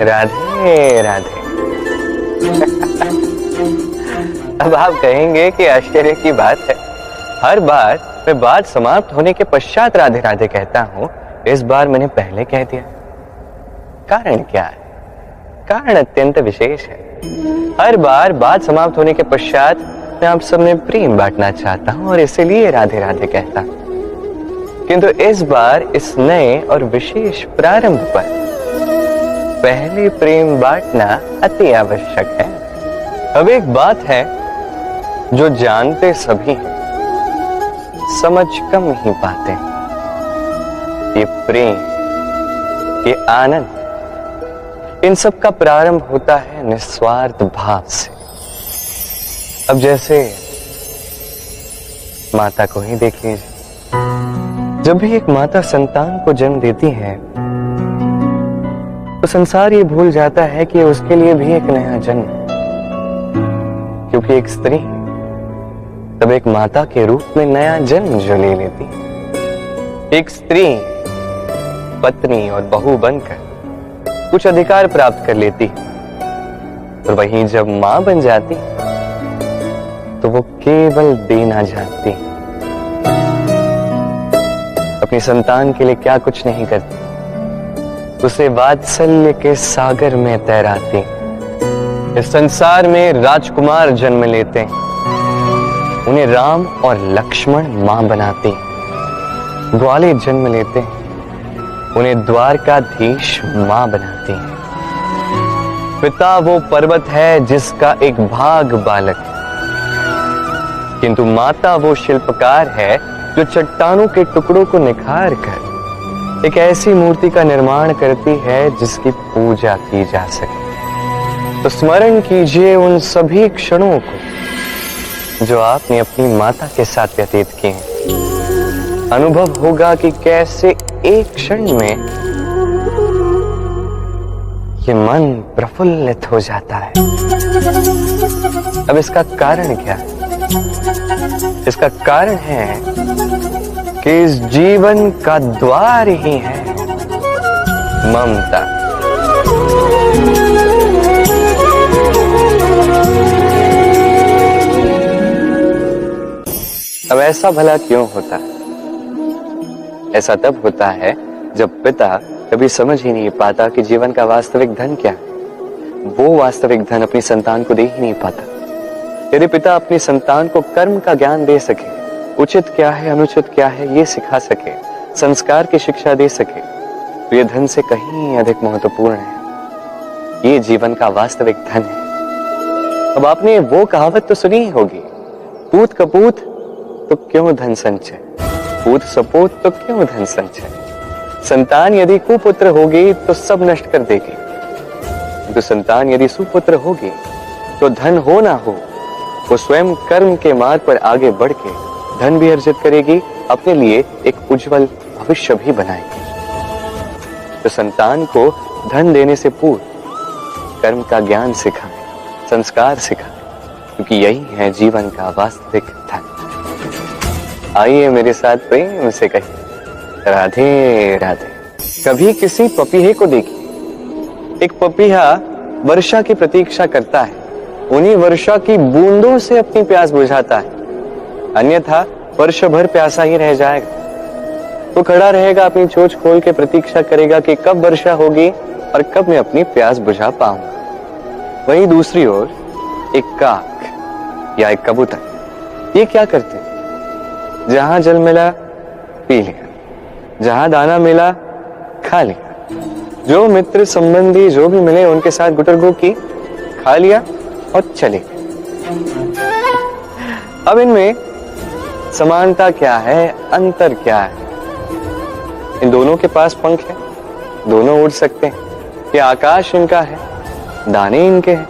राधे राधे। अब आप कहेंगे कि आश्चर्य की बात है, हर बार मैं बात समाप्त होने के पश्चात राधे राधे कहता हूं, इस बार मैंने पहले कह दिया। कारण क्या है? कारण अत्यंत विशेष है। हर बार बात समाप्त होने के पश्चात मैं आप सब में प्रेम बांटना चाहता हूं और इसलिए राधे राधे कहता हूं, किंतु इस बार इस नए और विशेष प्रारंभ पर पहले प्रेम बांटना अति आवश्यक है। अब एक बात है जो जानते सभी हैं, समझ कम ही पाते हैं। ये प्रेम, ये आनंद, इन सब का प्रारंभ होता है निस्वार्थ भाव से। अब जैसे माता को ही देख लीजिए, जब भी एक माता संतान को जन्म देती है तो संसार ये भूल जाता है कि उसके लिए भी एक नया जन्म, क्योंकि एक स्त्री तब एक माता के रूप में नया जन्म जो ले लेती है। एक स्त्री पत्नी और बहू बनकर कुछ अधिकार प्राप्त कर लेती है, और वहीं जब मां बन जाती तो वो केवल देना जानती, अपनी संतान के लिए क्या कुछ नहीं करती, उसे वात्सल्य के सागर में तैराती। इस संसार में राजकुमार जन्म लेते हैं, उन्हें राम और लक्ष्मण मां बनाती। ग्वाले जन्म लेते हैं, उन्हें द्वारकाधीश मां बनाती है। पिता वो पर्वत है जिसका एक भाग बालक है, किंतु माता वो शिल्पकार है जो चट्टानों के टुकड़ों को निखार कर एक ऐसी मूर्ति का निर्माण करती है जिसकी पूजा की जा सके। तो स्मरण कीजिए उन सभी क्षणों को जो आपने अपनी माता के साथ व्यतीत किए हैं। अनुभव होगा कि कैसे एक क्षण में ये मन प्रफुल्लित हो जाता है। अब इसका कारण क्या है? इसका कारण है कि इस जीवन का द्वार ही है ममता। अब ऐसा भला क्यों होता है? ऐसा तब होता है जब पिता कभी समझ ही नहीं पाता कि जीवन का वास्तविक धन क्या है। वो वास्तविक धन अपनी संतान को दे ही नहीं पाता। यदि पिता अपनी संतान को कर्म का ज्ञान दे सके, उचित क्या है अनुचित क्या है ये सिखा सके, संस्कार की शिक्षा दे सके, तो ये धन से कहीं अधिक महत्वपूर्ण है। ये जीवन का वास्तविक धन है। अब आपने वो कहावत तो सुनी ही होगी, पूत कपूत तो क्यों धन संचय, पूत सपूत तो क्यों धन संचय। संतान यदि कुपुत्र होगी तो सब नष्ट कर देगी, तो संतान यदि सुपुत्र होगी तो धन हो ना हो, वो स्वयं कर्म के मार्ग पर आगे बढ़ के धन भी अर्जित करेगी, अपने लिए एक उज्जवल भविष्य भी बनाएगी। तो संतान को धन देने से पूर्व कर्म का ज्ञान सिखाएं, संस्कार सिखाएं, क्योंकि यही है जीवन का वास्तविक धन। आइए मेरे साथ प्रेम से कहिए राधे राधे। कभी किसी पपीहे को देखिए, एक पपीहा वर्षा की प्रतीक्षा करता है, उन्हीं वर्षा की बूंदों से अपनी प्यास बुझाता है, अन्यथा वर्ष भर प्यासा ही रह जाएगा। तो खड़ा रहेगा, अपनी चोंच खोल के प्रतीक्षा करेगा कि कब वर्षा होगी और कब मैं अपनी प्यास बुझा पाऊंगा। वहीं दूसरी ओर एक काक या एक कबूतर, ये क्या करते हैं? जहां जल मिला पी लिया, जहां दाना मिला खा लिया, जो मित्र संबंधी जो भी मिले उनके साथ गुटरगू की, खा लिया और चले गए। अब इनमें समानता क्या है, अंतर क्या है? इन दोनों के पास पंख है, दोनों उड़ सकते हैं, ये आकाश इनका है, दाने इनके हैं।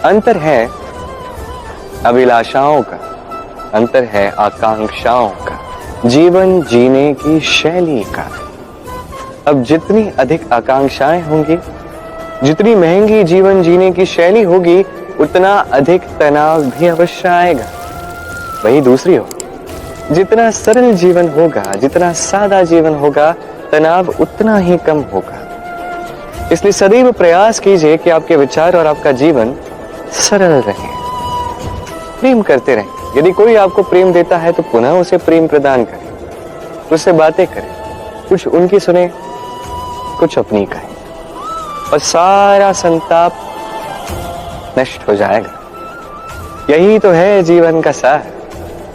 अंतर है अभिलाषाओं का, अंतर है आकांक्षाओं का, जीवन जीने की शैली का। अब जितनी अधिक आकांक्षाएं होंगी, जितनी महंगी जीवन जीने की शैली होगी, उतना अधिक तनाव भी अवश्य आएगा। वही दूसरी ओर जितना सरल जीवन होगा, जितना सादा जीवन होगा, तनाव उतना ही कम होगा। इसलिए सदैव प्रयास कीजिए कि आपके विचार और आपका जीवन सरल रहे, प्रेम करते रहें। यदि कोई आपको प्रेम देता है तो पुनः उसे प्रेम प्रदान करें, उससे बातें करें, कुछ उनकी सुने, कुछ अपनी कहें, और सारा संताप नष्ट हो जाएगा। यही तो है जीवन का सार।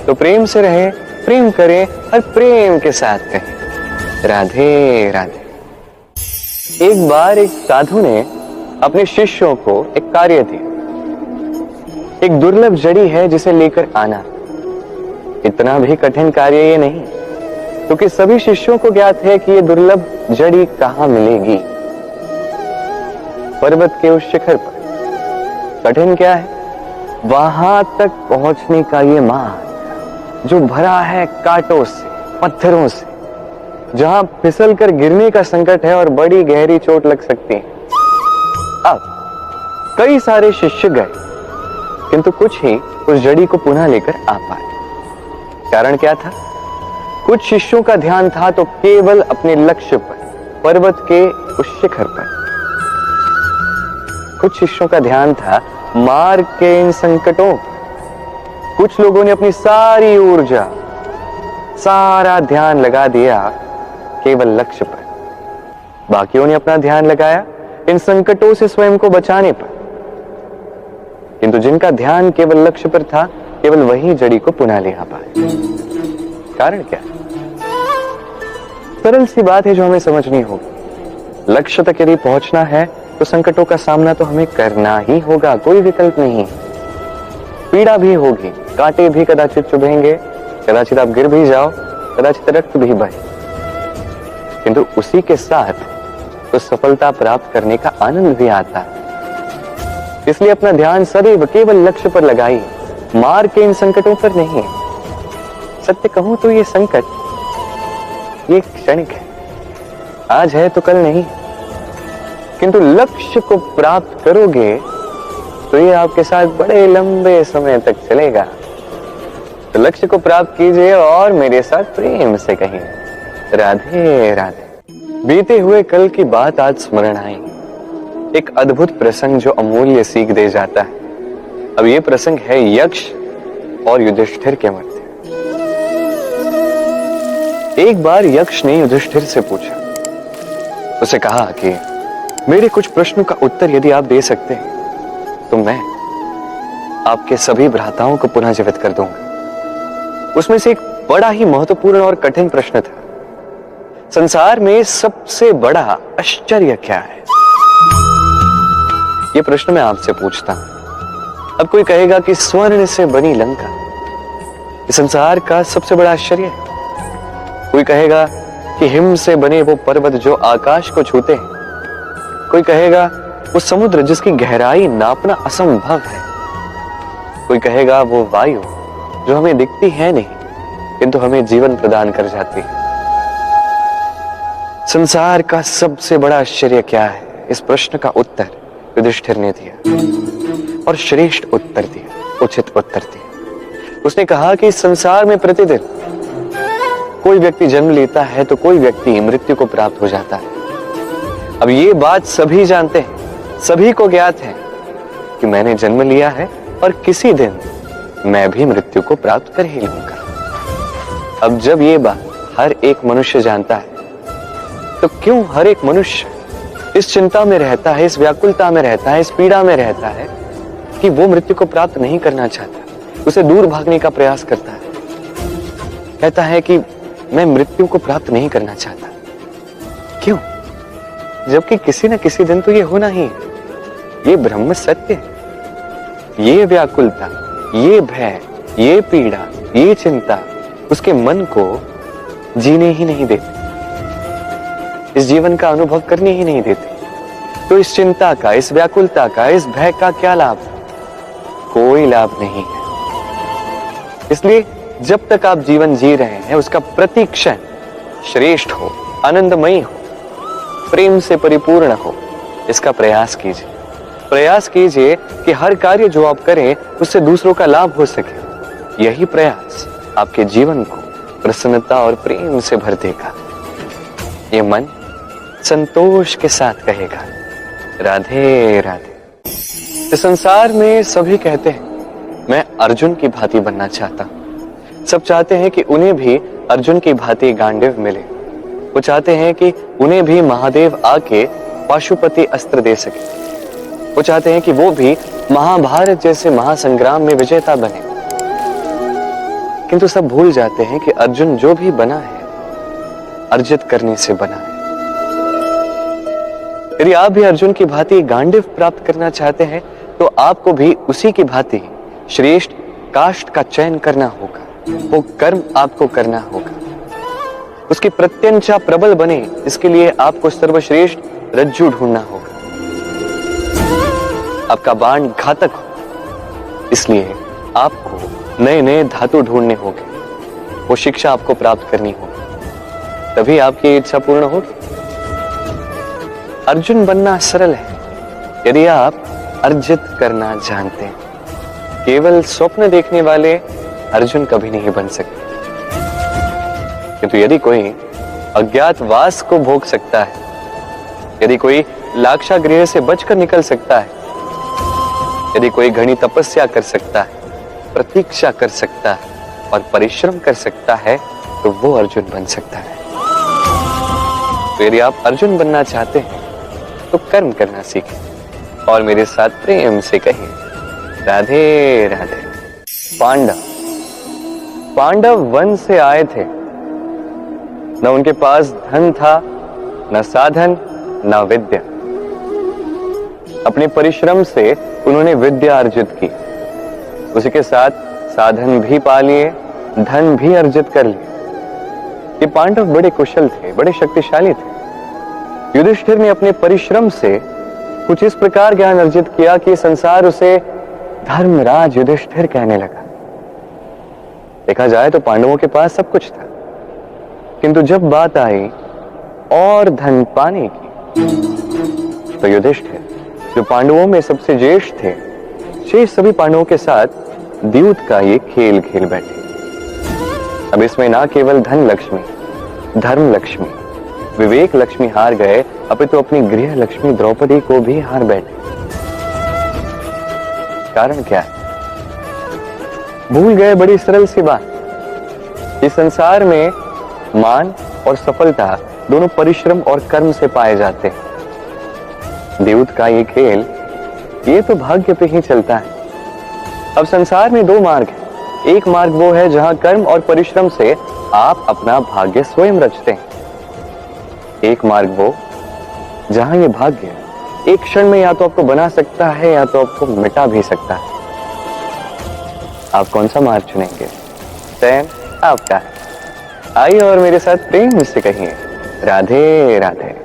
तो प्रेम से रहें, प्रेम करें और प्रेम के साथ कहें राधे राधे। एक बार एक साधु ने अपने शिष्यों को एक कार्य दिया। एक दुर्लभ जड़ी है जिसे लेकर आना। इतना भी कठिन कार्य ये नहीं, क्योंकि सभी शिष्यों को ज्ञात है कि ये दुर्लभ जड़ी कहां मिलेगी। पर्वत के उस शिखर पर। कठिन क्या है? वहां तक पहुंचने का ये मार्ग जो भरा है कांटों से, पत्थरों से, जहां फिसल कर गिरने का संकट है और बड़ी गहरी चोट लग सकती है। अब कई सारे शिष्य गए, किंतु कुछ ही उस जड़ी को पुनः लेकर आ पाए। कारण क्या था? कुछ शिष्यों का ध्यान था तो केवल अपने लक्ष्य पर, पर्वत के उस शिखर पर। कुछ शिष्यों का ध्यान था मार्ग के इन संकटों पर। कुछ लोगों ने अपनी सारी ऊर्जा, सारा ध्यान लगा दिया केवल लक्ष्य पर। बाकियों ने अपना ध्यान लगाया इन संकटों से स्वयं को बचाने पर। किंतु जिनका ध्यान केवल लक्ष्य पर था, केवल वही जड़ी को पुनः ले आ पाए। कारण क्या? सरल सी बात है जो हमें समझनी होगी। लक्ष्य तक यदि पहुंचना है तो संकटों का सामना तो हमें करना ही होगा, कोई विकल्प नहीं। पीड़ा भी होगी, कांटे भी कदाचित चुभेंगे, कदाचित आप गिर भी जाओ, कदाचित रक्त भी बहे, किंतु उसी के साथ तो सफलता प्राप्त करने का आनंद भी आता है। इसलिए अपना ध्यान सदैव केवल लक्ष्य पर लगाइए, मार्ग के इन संकटों पर नहीं। सत्य कहूं तो ये संकट ये क्षणिक है, आज है तो कल नहीं। किंतु लक्ष्य को प्राप्त करोगे तो ये आपके साथ बड़े लंबे समय तक चलेगा। तो लक्ष्य को प्राप्त कीजिए और मेरे साथ प्रेम से कहिए राधे राधे। बीते हुए कल की बात आज स्मरण आई। एक अद्भुत प्रसंग जो अमूल्य सीख दे जाता है। अब ये प्रसंग है यक्ष और युधिष्ठिर के मध्य। एक बार यक्ष ने युधिष्ठिर से पूछा, उसे कहा कि मेरे कुछ प्रश्नों का उत्तर यदि आप दे सकते हैं तो मैं आपके सभी भ्राताओं को पुनः जीवित कर दूंगा। उसमें से एक बड़ा ही महत्वपूर्ण और कठिन प्रश्न था, संसार में सबसे बड़ा आश्चर्य क्या है? यह प्रश्न मैं आपसे पूछता हूं। अब कोई कहेगा कि स्वर्ण से बनी लंका इस संसार का सबसे बड़ा आश्चर्य है। कोई कहेगा कि हिम से बने वो पर्वत जो आकाश को छूते हैं। कोई कहेगा वो समुद्र जिसकी गहराई नापना असंभव है। कोई कहेगा वो वायु जो हमें दिखती है नहीं किंतु हमें जीवन प्रदान कर जाती है। संसार का सबसे बड़ा आश्चर्य क्या है? इस प्रश्न का उत्तर युधिष्ठिर ने दिया और श्रेष्ठ उत्तर दिया, उचित उत्तर दिया। उसने कहा कि इस संसार में प्रतिदिन कोई व्यक्ति जन्म लेता है तो कोई व्यक्ति मृत्यु को प्राप्त हो जाता है। अब ये बात सभी जानते हैं, सभी को ज्ञात है कि मैंने जन्म लिया है और किसी दिन मैं भी मृत्यु को प्राप्त कर ही लूंगा। अब जब ये बात हर एक मनुष्य जानता है तो क्यों हर एक मनुष्य इस चिंता में रहता है, इस व्याकुलता में रहता है, इस पीड़ा में रहता है कि वो मृत्यु को प्राप्त नहीं करना चाहता, उसे दूर भागने का प्रयास करता है, कहता है कि मैं मृत्यु को प्राप्त नहीं करना चाहता। क्यों? जबकि किसी न किसी दिन तो ये होना ही है। ये ब्रह्म सत्य है। ये व्याकुलता, ये भय, ये पीड़ा, ये चिंता उसके मन को जीने ही नहीं देती, इस जीवन का अनुभव करने ही नहीं देती। तो इस चिंता का, इस व्याकुलता का, इस भय का क्या लाभ? कोई लाभ नहीं है। इसलिए जब तक आप जीवन जी रहे हैं उसका प्रति क्षण श्रेष्ठ हो, आनंदमयी हो, प्रेम से परिपूर्ण हो, इसका प्रयास कीजिए। प्रयास कीजिए कि हर कार्य जो आप करें उससे दूसरों का लाभ हो सके। यही प्रयास आपके जीवन को प्रसन्नता और प्रेम से भर देगा। ये मन संतोष के साथ कहेगा राधे राधे। इस संसार में सभी कहते हैं मैं अर्जुन की भांति बनना चाहता हूं। सब चाहते हैं कि उन्हें भी अर्जुन की भांति गांडीव मिले। वो चाहते हैं कि उन्हें भी महादेव आके पाशुपति अस्त्र दे सके। वो चाहते हैं कि वो भी महाभारत जैसे महासंग्राम में विजेता बने। किंतु सब भूल जाते हैं कि अर्जुन जो भी बना है अर्जित करने से बना है। यदि आप भी अर्जुन की भांति गांडीव प्राप्त करना चाहते हैं तो आपको भी उसी की भांति श्रेष्ठ काष्ठ का चयन करना होगा। वो कर्म आपको करना होगा। उसकी प्रत्यंचा प्रबल बने इसके लिए आपको सर्वश्रेष्ठ रज्जु ढूंढना होगा। आपका बाण घातक हो इसलिए आपको नए नए धातु ढूंढने होंगे। वो शिक्षा आपको प्राप्त करनी होगी, तभी आपकी इच्छा पूर्ण होगी। अर्जुन बनना सरल है यदि आप अर्जित करना जानते हैं। केवल स्वप्न देखने वाले अर्जुन कभी नहीं बन सकते। किंतु यदि कोई अज्ञातवास को भोग सकता है, यदि कोई लाक्षागृह से बचकर निकल सकता है, यदि कोई घनी तपस्या कर सकता है, प्रतीक्षा कर सकता है और परिश्रम कर सकता है तो वो अर्जुन बन सकता है। तो यदि आप अर्जुन बनना चाहते हैं तो कर्म करना सीखें और मेरे साथ प्रेम से कहिए राधे राधे। पांडव वन से आए थे। न उनके पास धन था, न साधन, न विद्या। अपने परिश्रम से उन्होंने विद्या अर्जित की, उसी के साथ साधन भी पा लिए, धन भी अर्जित कर लिए। ये पांडव बड़े कुशल थे, बड़े शक्तिशाली थे। युधिष्ठिर ने अपने परिश्रम से कुछ इस प्रकार ज्ञान अर्जित किया कि संसार उसे धर्मराज युधिष्ठिर कहने लगा। देखा जाए तो पांडवों के पास सब कुछ था, किंतु जब बात आई और धन पाने की तो युधिष्ठिर जो पांडवों में सबसे ज्येष्ठ थे, शेष सभी पांडवों के साथ द्यूत का ये खेल खेल बैठे। अब इसमें ना केवल धन लक्ष्मी, धर्म लक्ष्मी, विवेक लक्ष्मी हार गए, अपितु अपनी गृह लक्ष्मी द्रौपदी को भी हार बैठे। कारण क्या है? भूल गए बड़ी सरल सी बात। इस संसार में मान और सफलता दोनों परिश्रम और कर्म से पाए जाते हैं। द्यूत का ये खेल ये तो भाग्य पे ही चलता है। अब संसार में दो मार्ग हैं। एक मार्ग वो है जहां कर्म और परिश्रम से आप अपना भाग्य स्वयं रचते हैं। एक मार्ग वो जहां ये भाग्य एक क्षण में या तो आपको बना सकता है या तो आपको मिटा भी सकता है। आप कौन सा मार्ग चुनेंगे? चयन आपका है। आइए और मेरे साथ प्रेम से कहिए राधे राधे।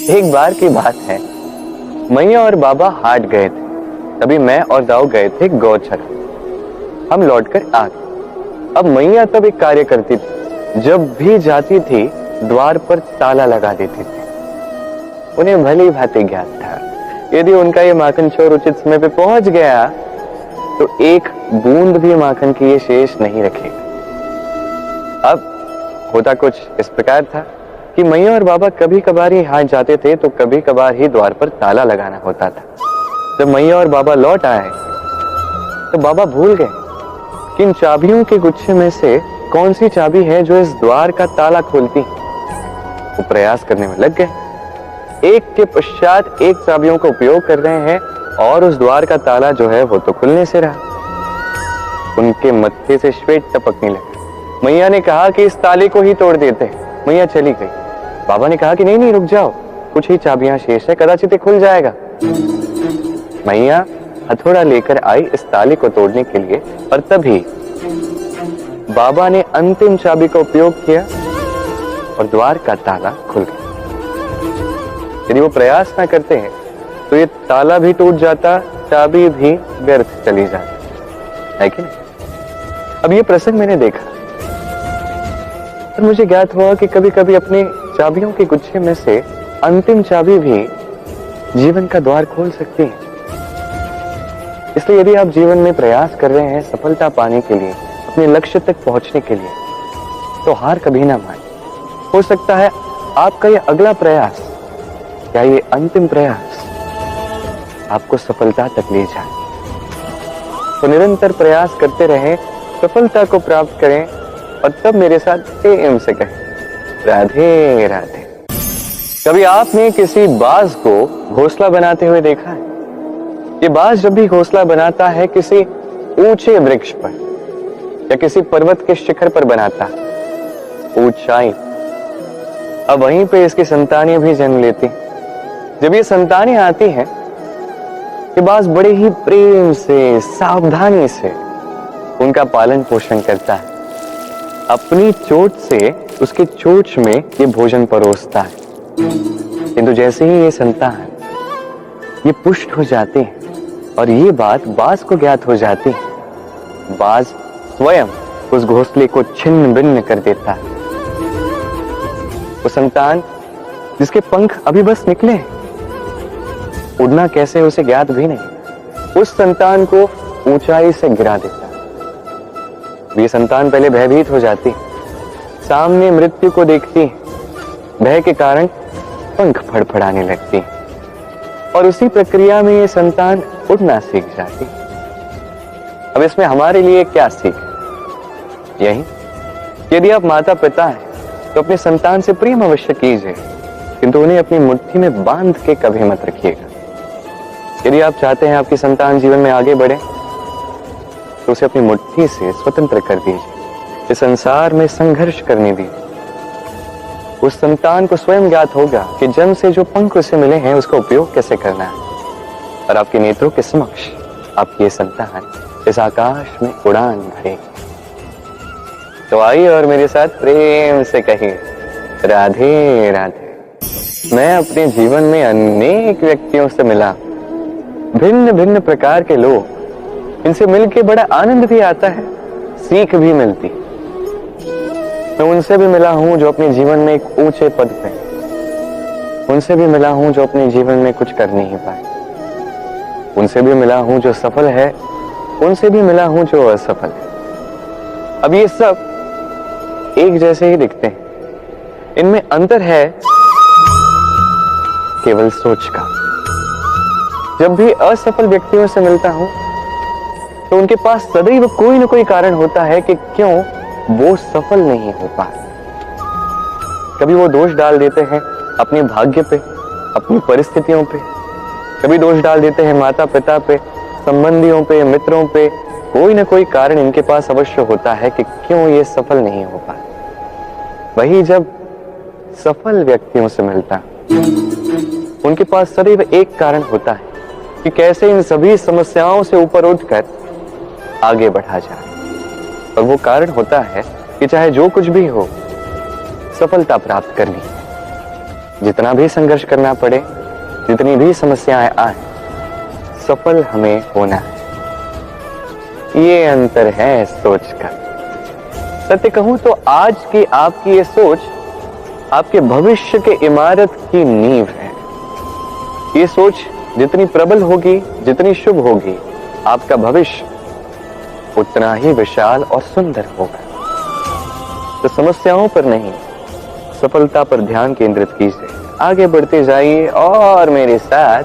एक बार की बात है, मैया और बाबा हाट गए थे। तभी मैं और दाऊ गए थे गौचर। हम लौटकर आ गए। अब मैया तब एक कार्य करती थी, जब भी जाती थी द्वार पर ताला लगा देती थी। उन्हें भली भांति ज्ञात था यदि उनका ये माखन चोर उचित समय पे पहुंच गया तो एक बूंद भी माखन की ये शेष नहीं रखेगा। अब होता कुछ इस प्रकार था कि मैया और बाबा कभी कभार ही हाथ जाते थे तो कभी कभार ही द्वार पर ताला लगाना होता था। जब मैया और बाबा लौट आए तो बाबा भूल गए कि इन चाबियों के गुच्छे में से कौन सी चाबी है जो इस द्वार का ताला खोलती। वो प्रयास करने में लग गए। एक के पश्चात एक चाबियों का उपयोग कर रहे हैं और उस द्वार का ताला जो है वो तो खुलने से रहा। उनके मत्थे से श्वेत टपकने लगे। मैया ने कहा कि इस ताले को ही तोड़ देते। मैया चली गई। बाबा ने कहा कि नहीं नहीं रुक जाओ, कुछ ही चाबियां शेष है, कदाचित खुल जाएगा। मैया हथौड़ा लेकर आई इस ताले को तोड़ने के लिए, और तभी बाबा ने अंतिम चाबी का उपयोग किया और द्वार का ताला खुल गया। यदि वो प्रयास ना करते हैं तो ये ताला भी टूट जाता, चाबी भी व्यर्थ चली जाती, है कि नहीं? अब ये प्रसंग मैंने देखा और मुझे ज्ञात हुआ कि कभी कभी अपने चाबियों के गुच्छे में से अंतिम चाबी भी जीवन का द्वार खोल सकती है। इसलिए यदि आप जीवन में प्रयास कर रहे हैं सफलता पाने के लिए, अपने लक्ष्य तक पहुंचने के लिए, तो हार कभी ना माने। हो सकता है आपका ये अगला प्रयास या ये अंतिम प्रयास आपको सफलता तक ले जाए। तो निरंतर प्रयास करते रहें, सफलता को प्राप्त करें और तब मेरे साथ प्रेम से कहें राधे राधे। कभी आपने किसी बाज को घोंसला बनाते हुए देखा है? ये बाज जब भी घोंसला बनाता है किसी ऊंचे वृक्ष पर या किसी पर्वत के शिखर पर बनाता है, ऊंचाई। अब वहीं पे इसकी संतानें भी जन्म लेती हैं। जब ये संतानें आती हैं, ये बाज बड़े ही प्रेम से, सावधानी से उनका पालन पोषण करता है। अपनी चोंच से उसकी चोंच में ये भोजन परोसता है। किंतु जैसे ही ये संतान ये पुष्ट हो जाते हैं और ये बात बाज को ज्ञात हो जाती है, बाज स्वयं उस घोंसले को छिन्न भिन्न कर देता है। वो संतान जिसके पंख अभी बस निकले हैं, उड़ना कैसे उसे ज्ञात भी नहीं, उस संतान को ऊंचाई से गिरा देता है। ये संतान पहले भयभीत हो जाती, सामने मृत्यु को देखती, भय के कारण पंख फड़फड़ाने लगती और उसी प्रक्रिया में ये संतान उड़ना सीख जाती। अब इसमें हमारे लिए क्या सीख? यही, यदि आप माता पिता हैं तो अपने संतान से प्रेम अवश्य कीजिए, किंतु उन्हें अपनी मुट्ठी में बांध के कभी मत रखिएगा। यदि आप चाहते हैं आपकी संतान जीवन में आगे बढ़े तो उसे अपनी मुट्ठी से स्वतंत्र कर दीजिए, इस संसार में संघर्ष करने दीजिए। उस संतान को स्वयं ज्ञात होगा कि जन्म से जो पंख उसे मिले हैं उसका उपयोग कैसे करना है, और आपके नेत्रों के समक्ष आपकी ये संतान इस आकाश में उड़ान भरेगी। तो आइए और मेरे साथ प्रेम से कहिए राधे राधे। मैं अपने जीवन में अनेक व्यक्तियों से मिला, भिन्न भिन्न प्रकार के लोग, इनसे मिलके बड़ा आनंद भी आता है, सीख भी मिलती। मैं उनसे भी मिला हूं जो अपने जीवन में एक ऊंचे पद पे, उनसे भी मिला हूं जो अपने जीवन में कुछ कर नहीं पाए, उनसे भी मिला हूं जो सफल है, उनसे भी मिला हूं जो असफल है। अब ये सब एक जैसे ही दिखते हैं, इनमें अंतर है केवल सोच का। जब भी असफल व्यक्तियों से मिलता हूं तो उनके पास सदैव कोई न कोई कारण होता है कि क्यों वो सफल नहीं हो पाए। कभी वो दोष डाल देते हैं अपने भाग्य पे, अपनी परिस्थितियों पे, कभी दोष डाल देते हैं माता पिता पे, संबंधियों पे, मित्रों पे। कोई ना कोई कारण इनके पास अवश्य होता है कि क्यों ये सफल नहीं हो पाए। वही जब सफल व्यक्तियों से मिलता, उनके पास सदैव एक कारण होता है कि कैसे इन सभी समस्याओं से ऊपर उठकर आगे बढ़ा जाए। और वो कारण होता है कि चाहे जो कुछ भी हो, सफलता प्राप्त करनी, जितना भी संघर्ष करना पड़े, जितनी भी समस्याएं आए, सफल हमें होना है। ये अंतर है सोच का। सत्य कहूं तो आज की आपकी ये सोच आपके भविष्य के इमारत की नींव है। ये सोच जितनी प्रबल होगी, जितनी शुभ होगी, आपका भविष्य उतना ही विशाल और सुंदर होगा। तो समस्याओं पर नहीं, सफलता पर ध्यान केंद्रित कीजिए, आगे बढ़ते जाइए और मेरे साथ